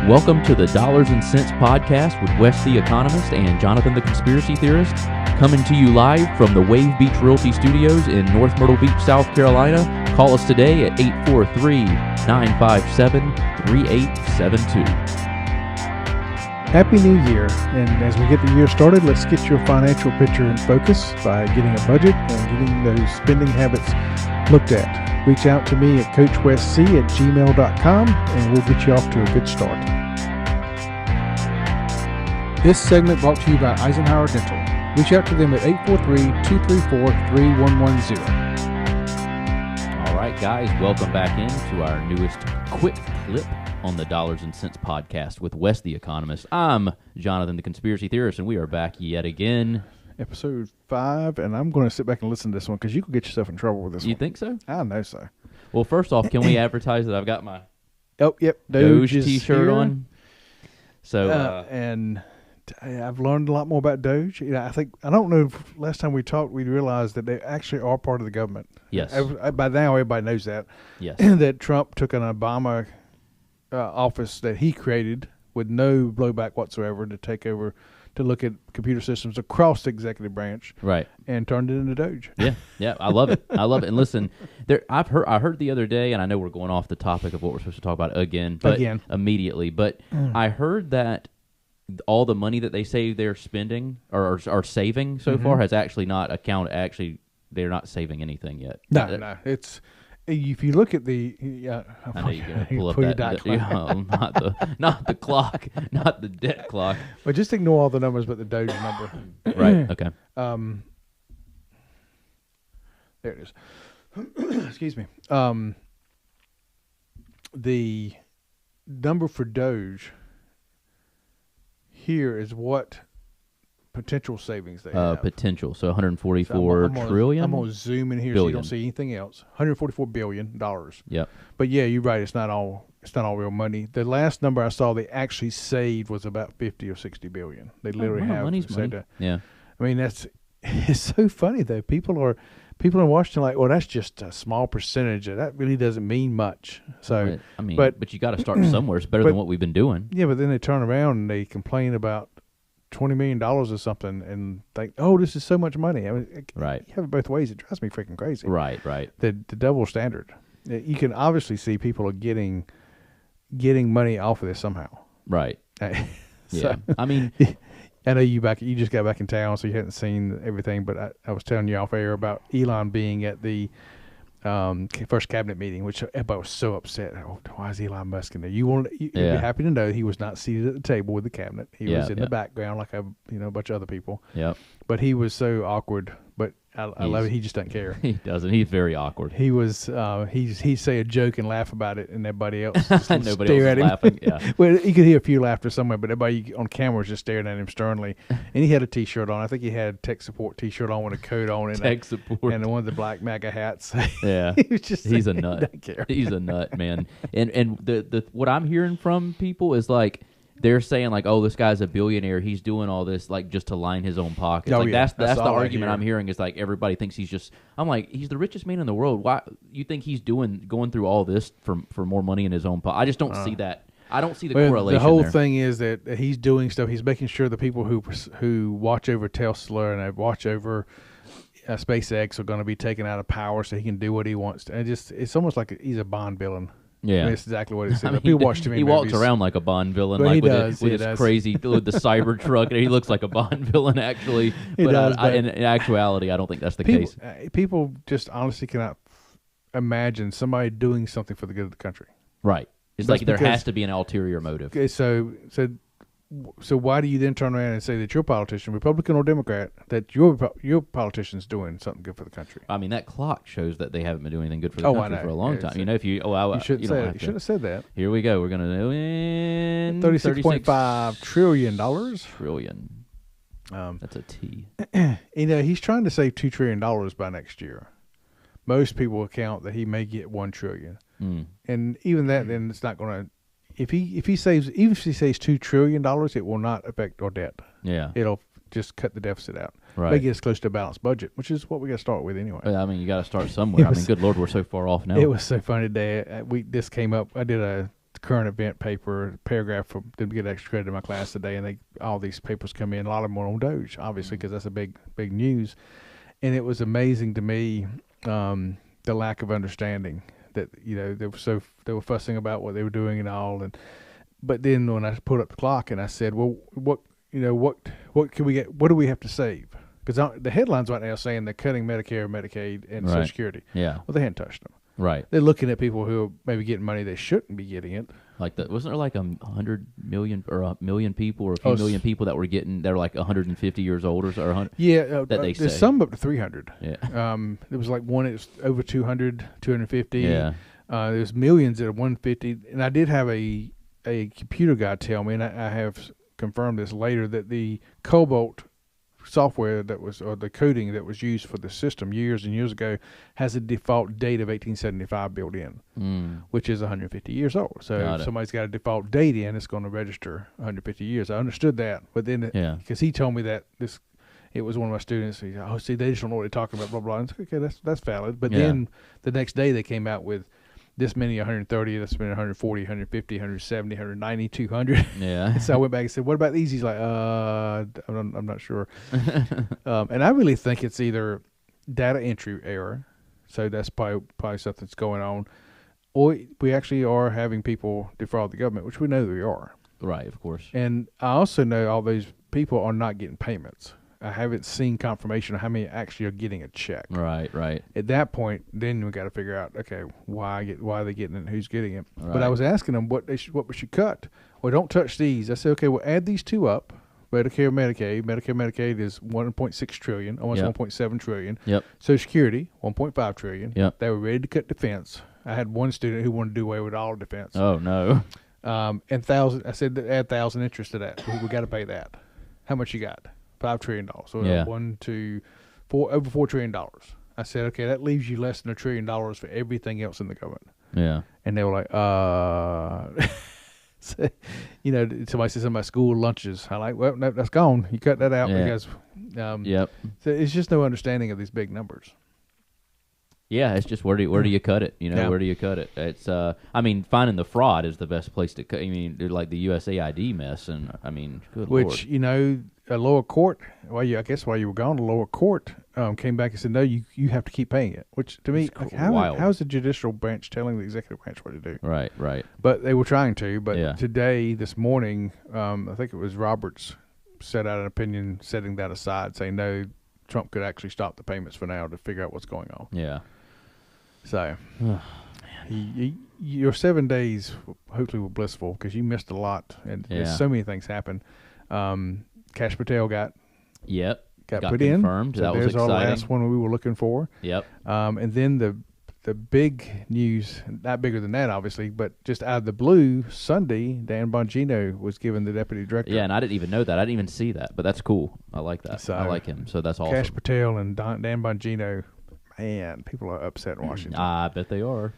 Welcome to the Dollars and Cents Podcast with Wes the Economist and Jonathan the Conspiracy Theorist, coming to you live from the Wave Beach Realty Studios in North Myrtle Beach, South Carolina. Call us today at 843-957-3872. Happy New Year, and as we get the year started, let's get your financial picture in focus by getting a budget and getting those spending habits looked at. Reach out to me at coachwesc@gmail.com and we'll get you off to a good start. This segment brought to you by Eisenhower Dental. Reach out to them at 843-234-3110. All right, guys, welcome back into our newest quick clip on the Dollars and Cents Podcast with Wes the Economist. I'm Jonathan the Conspiracy Theorist, and we are back yet again. Episode 5, and I'm going to sit back and listen to this one because you could get yourself in trouble with this one. You think so? I know so. Well, first off, can we advertise that I've got my DOGE T-shirt on? So, and I've learned a lot more about DOGE. You know, I don't know if last time we talked, we realized that they actually are part of the government. Yes. By now, everybody knows that. Yes. That Trump took an Obama office that he created with no blowback whatsoever to take over, to look at computer systems across the executive branch, right, and turned it into DOGE. Yeah, I love it. I love it. And listen, I heard the other day, and I know we're going off the topic of what we're supposed to talk about immediately, but I heard that all the money that they say they're spending or are saving so far has actually not accounted. Actually, they're not saving anything yet. No, it's. If you look at the, I know you're going to pull up that, not the clock, not the debt clock. But just ignore all the numbers but the DOGE number. Right, okay. There it is. Excuse me. The number for DOGE here is what potential savings they have. Potential, so 144 trillion. I'm gonna zoom in here so you don't see anything else. $144 billion. Yep. But yeah, you're right. It's not all real money. The last number I saw they actually saved was about 50 or 60 billion. They literally have money's money. Yeah. I mean, it's so funny though. People in Washington are like, well, that's just a small percentage. That really doesn't mean much. So, but you got to start somewhere. It's better than what we've been doing. Yeah, but then they turn around and they complain about $20 million or something and think, oh, this is so much money. I mean, right. You have it both ways. It drives me freaking crazy. Right. The double standard. You can obviously see people are getting money off of this somehow. Right. Yeah. I mean, I know you just got back in town, so you hadn't seen everything, but I was telling you off air about Elon being at the first cabinet meeting, which everybody was so upset. Oh, why is Elon Musk in there? You'd be happy to know he was not seated at the table with the cabinet. He was in the background like a bunch of other people. Yeah. But he was so awkward. But I love it. He just doesn't care. He doesn't. He's very awkward. He was. He'd say a joke and laugh about it, and everybody else just nobody stare else at him. Laughing. Yeah. Well, you could hear a few laughter somewhere, but everybody on camera was just staring at him sternly. And he had a T-shirt on. I think he had a tech support T-shirt on with a coat on it. Tech support. And one of the black MAGA hats. Yeah. He's a nut. He doesn't care. He's a nut, man. And the what I'm hearing from people is like, they're saying like, oh, this guy's a billionaire. He's doing all this like just to line his own pockets. Oh, like yeah. that's the argument I'm hearing is like everybody thinks he's just. I'm like, he's the richest man in the world. Why you think he's going through all this for more money in his own pocket? I just don't see that. I don't see the correlation. The whole there. thing is that he's doing stuff. He's making sure the people who watch over Tesla and watch over SpaceX are going to be taken out of power so he can do what he wants to. And it's almost like he's a Bond villain. Yeah, I mean, it's exactly what it is. People watch too many movies. Walks around like a Bond villain, but like with his crazy with the cyber truck. He looks like a Bond villain, actually. But in actuality, I don't think that's the case. People just honestly cannot imagine somebody doing something for the good of the country. Right. It's like there has to be an ulterior motive. Okay, so why do you then turn around and say that your politician, Republican or Democrat, that your politician's doing something good for the country? I mean, that clock shows that they haven't been doing anything good for the country for a long time. You should have said that. Here we go. We're going to win $36.5 trillion. Trillion. That's a T. He's trying to save $2 trillion by next year. Most people account that he may get $1 trillion. And even that, then it's not going to. If he saves $2 trillion, it will not affect our debt. Yeah, it'll just cut the deficit out. Right, make it as close to a balanced budget, which is what we got to start with anyway. I mean, you got to start somewhere. I mean, good Lord, we're so far off now. It was so funny today. This came up. I did a current event paper paragraph from didn't get extra credit in my class today, and all these papers come in. A lot of them were on DOGE, obviously, because that's a big news. And it was amazing to me the lack of understanding that they were fussing about what they were doing and all. But then when I put up the clock and I said, well, what can we get? What do we have to save? Because the headlines right now are saying they're cutting Medicare, Medicaid, and Social Security. Yeah. Well, they hadn't touched them. Right. They're looking at people who are maybe getting money they shouldn't be getting it. Like wasn't there like 100 million or a million people or a few million people that were like 150 years old or 100? Yeah. That they there's say. some up to 300. Yeah. There was like one that was over 200, 250. Yeah. There's millions that are 150. And I did have a computer guy tell me, and I have confirmed this later, that the Cobalt software or the coding that was used for the system years and years ago has a default date of 1875 built in, which is 150 years old. So if somebody's got a default date in, it's going to register 150 years. I understood that, but then because he told me that it was one of my students. He said, see, they just don't know what they're talking about, blah blah. And okay, that's valid. But then the next day they came out with this many 130, this many 140, 150, 170, 190, 200. Yeah. So I went back and said, what about these? He's like, I'm not sure. And I really think it's either data entry error, so that's probably something that's going on, or we actually are having people defraud the government, which we know we are. Right, of course. And I also know all these people are not getting payments. I haven't seen confirmation of how many actually are getting a check. Right. At that point, then we got to figure out, okay, why are they getting it and who's getting it? Right. But I was asking them what we should cut. Well, don't touch these. I said, okay, well, add these two up. Medicare, Medicaid. Medicare, Medicaid is 1.6 trillion, almost 1.7 trillion. Yep. Social Security, 1.5 trillion. Yep. They were ready to cut defense. I had one student who wanted to do away with all defense. Oh no. And I said add 1,000 interest to that. We got to pay that. How much you got? $5 trillion. So over $4 trillion. I said, okay, that leaves you less than $1 trillion for everything else in the government. Yeah. And they were like, so, somebody said something about school lunches. I like, well, no, that's gone. You cut that out because, yep. So it's just no understanding of these big numbers. Yeah, it's just where do you cut it? Where do you cut it? It's finding the fraud is the best place to cut. I mean, like the USAID mess, and good Lord. A lower court, while you were gone, the lower court came back and said, no, you have to keep paying it. Which to me, how is the judicial branch telling the executive branch what to do? Right. But they were trying to. But today, this morning, I think it was Roberts set out an opinion setting that aside, saying no, Trump could actually stop the payments for now to figure out what's going on. Yeah. So, your 7 days hopefully were blissful because you missed a lot, and so many things happened. Kash Patel got put confirmed. So that was exciting. There's our last one we were looking for. Yep. And then the big news, not bigger than that, obviously, but just out of the blue, Sunday, Dan Bongino was given the deputy director. Yeah, and I didn't even know that. I didn't even see that, but that's cool. I like that. So, I like him. So that's awesome. Kash Patel and Dan Bongino. Man, people are upset in Washington. I bet they are.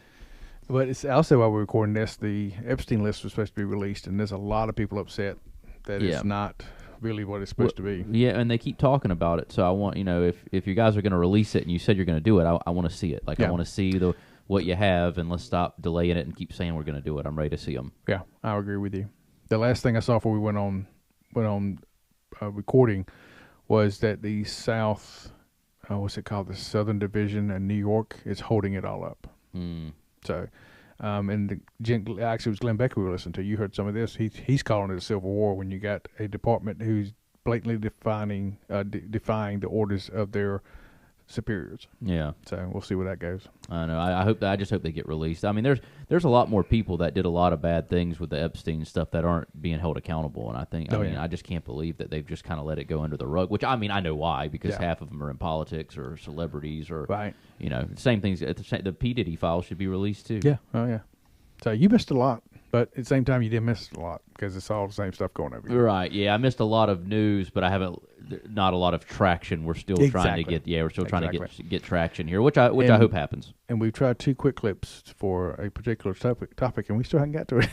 But it's also, while we're recording this, the Epstein list was supposed to be released, and there's a lot of people upset that it's not really what it's supposed to be. Yeah, and they keep talking about it. So I want, if you guys are going to release it and you said you're going to do it, I want to see it. I want to see what you have, and let's stop delaying it and keep saying we're going to do it. I'm ready to see them. Yeah, I agree with you. The last thing I saw before we went on recording was that the South... what's it called? The Southern Division in New York is holding it all up. So, and actually it was Glenn Becker we were listening to. You heard some of this. He's calling it a civil war when you got a department who's blatantly defying the orders of their superiors. Yeah. So we'll see where that goes. I know. I just hope they get released. I mean, there's a lot more people that did a lot of bad things with the Epstein stuff that aren't being held accountable, and I think I just can't believe that they've just kind of let it go under the rug. Which I know why, because half of them are in politics or celebrities or same things. The P. Diddy files should be released too. Yeah. Oh yeah. So you missed a lot. But at the same time, you didn't miss a lot because it's all the same stuff going over here. Right. Yeah, I missed a lot of news, but not a lot of traction. We're still trying to get. Yeah, we're still trying to get traction here, which I hope happens. And we've tried 2 quick clips for a particular topic, and we still haven't got to it.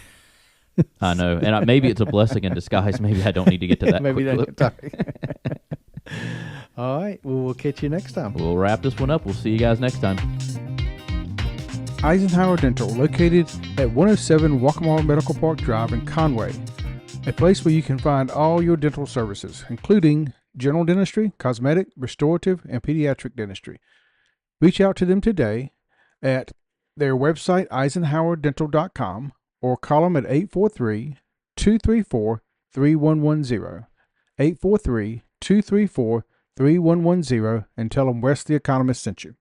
I know, and maybe it's a blessing in disguise. Maybe I don't need to get to that. Maybe quick that topic. All right. Well, we'll catch you next time. We'll wrap this one up. We'll see you guys next time. Eisenhower Dental, located at 107 Waccamaw Medical Park Drive in Conway, a place where you can find all your dental services, including general dentistry, cosmetic, restorative, and pediatric dentistry. Reach out to them today at their website, eisenhowerdental.com, or call them at 843-234-3110, 843-234-3110, and tell them Wes the Economist sent you.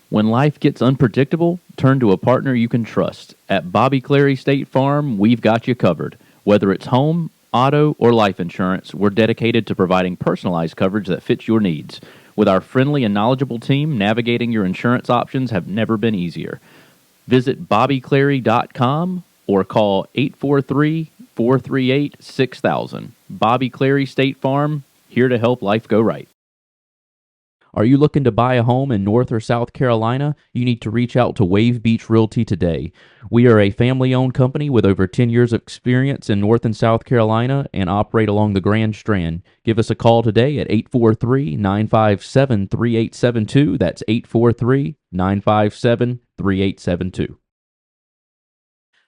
When life gets unpredictable, turn to a partner you can trust. At Bobby Clary State Farm, we've got you covered. Whether it's home, auto, or life insurance, we're dedicated to providing personalized coverage that fits your needs. With our friendly and knowledgeable team, navigating your insurance options have never been easier. Visit bobbyclary.com or call 843-438-6000. Bobby Clary State Farm, here to help life go right. Are you looking to buy a home in North or South Carolina? You need to reach out to Wave Beach Realty today. We are a family-owned company with over 10 years of experience in North and South Carolina and operate along the Grand Strand. Give us a call today at 843-957-3872. That's 843-957-3872.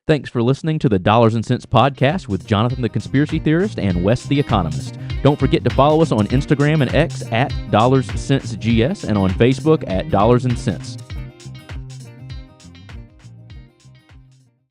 Thanks for listening to the Dollars and Cents Podcast with Jonathan the Conspiracy Theorist and Wes the Economist. Don't forget to follow us on Instagram and X at DollarsCentsGS and on Facebook at Dollars and Cents.